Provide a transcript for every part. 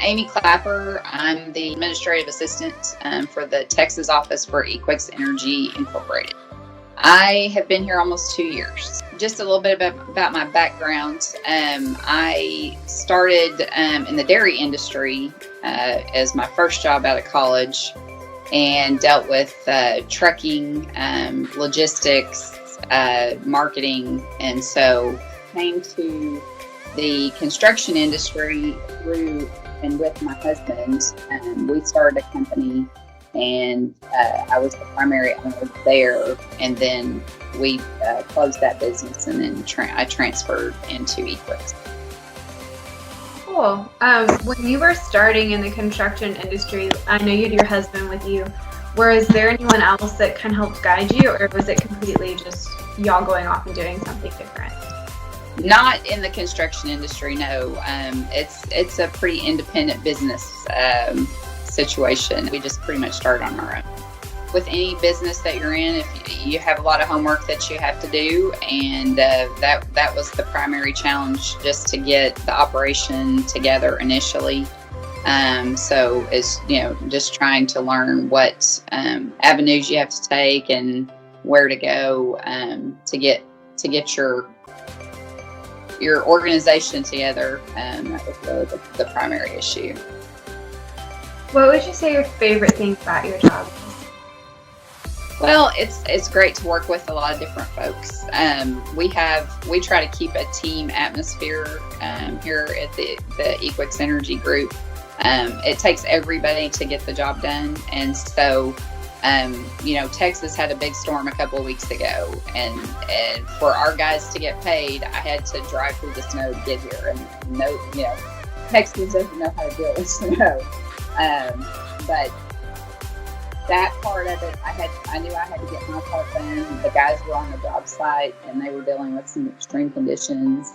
Amy Clapper. I'm the administrative assistant for the Texas office for Equix Energy Incorporated. I have been here almost 2 years. Just a little bit about my background. I started in the dairy industry as my first job out of college, and dealt with trucking, logistics, marketing, and so came to the construction industry through and with my husband. We started a company, and I was the primary owner there, and then we closed that business, and then I transferred into Equix. Cool. When you were starting in the construction industry, I know you had your husband with you. Was there anyone else that kind of helped guide you, or was it completely just y'all going off and doing something different? Not in the construction industry, no. It's a pretty independent business situation. We just pretty much started on our own. With any business that you're in, if you have a lot of homework that you have to do, and that was the primary challenge, just to get the operation together initially. So it's, just trying to learn what avenues you have to take and where to go to get your organization together. That was really the primary issue. What would you say your favorite thing about your job is? Well, it's great to work with a lot of different folks. We try to keep a team atmosphere here at the Equix Energy Group. It takes everybody to get the job done, and so Texas had a big storm a couple of weeks ago, and for our guys to get paid, I had to drive through the snow to get here. And Texas doesn't know how to deal with snow, but that part of it, I knew I had to get my part done. The guys were on the job site, and they were dealing with some extreme conditions.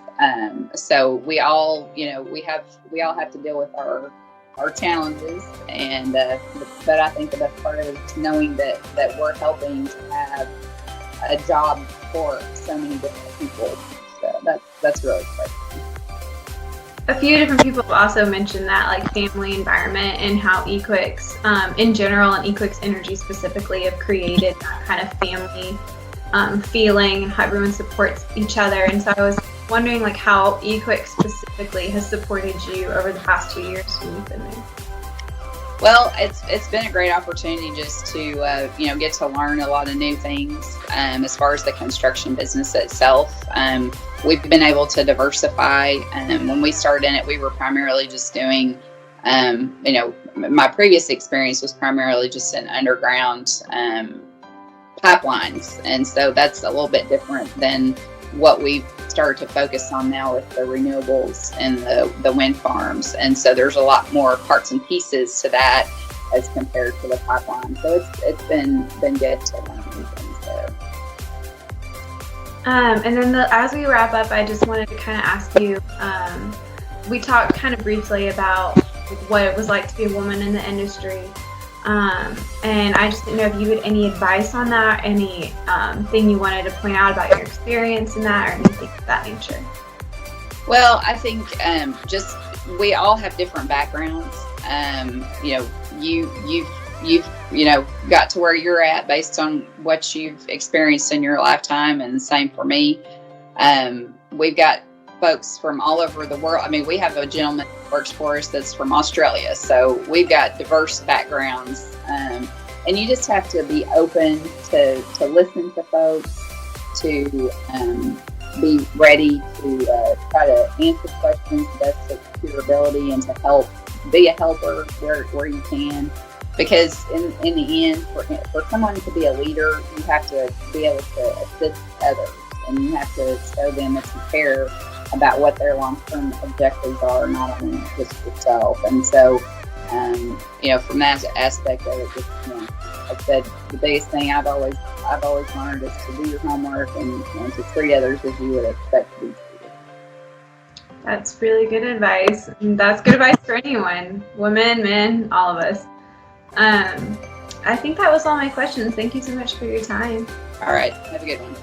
So we all have to deal with our challenges, and but I think the best part of it is knowing that we're helping to have a job for so many different people. So that's really great. A few different people have also mentioned that, like, family environment, and how Equix in general and Equix Energy specifically have created that kind of family feeling, and how everyone supports each other. And so I was wondering, like, how Equix specifically has supported you over the past 2 years when you've been there. Well, it's been a great opportunity just to get to learn a lot of new things as far as the construction business itself. We've been able to diversify. When we started in it, we were primarily just doing, my previous experience was primarily just in underground pipelines, and so that's a little bit different than what we've started to focus on now with the renewables and the wind farms. And so there's a lot more parts and pieces to that as compared to the pipeline. So it's been good to learn new things there. And then as we wrap up, I just wanted to kind of ask you, we talked kind of briefly about what it was like to be a woman in the industry. And I just didn't know if you had any advice on that, any thing you wanted to point out about your experience in that, or anything of that nature. Well, I think just we all have different backgrounds. You've got to where you're at based on what you've experienced in your lifetime, and the same for me. We've got folks from all over the world. I mean, we have a gentleman who works for us that's from Australia, so we've got diverse backgrounds, and you just have to be open to listen to folks, to be ready to try to answer questions to the best of your ability, and to help, be a helper where you can, because in the end, for someone to be a leader, you have to be able to assist others, and you have to show them that you care about what their long-term objectives are, not only just yourself. And so, from that aspect of it, just, like I said, the biggest thing I've always learned is to do your homework and to treat others as you would expect to be treated. That's really good advice. And that's good advice for anyone, women, men, all of us. I think that was all my questions. Thank you so much for your time. All right. Have a good one.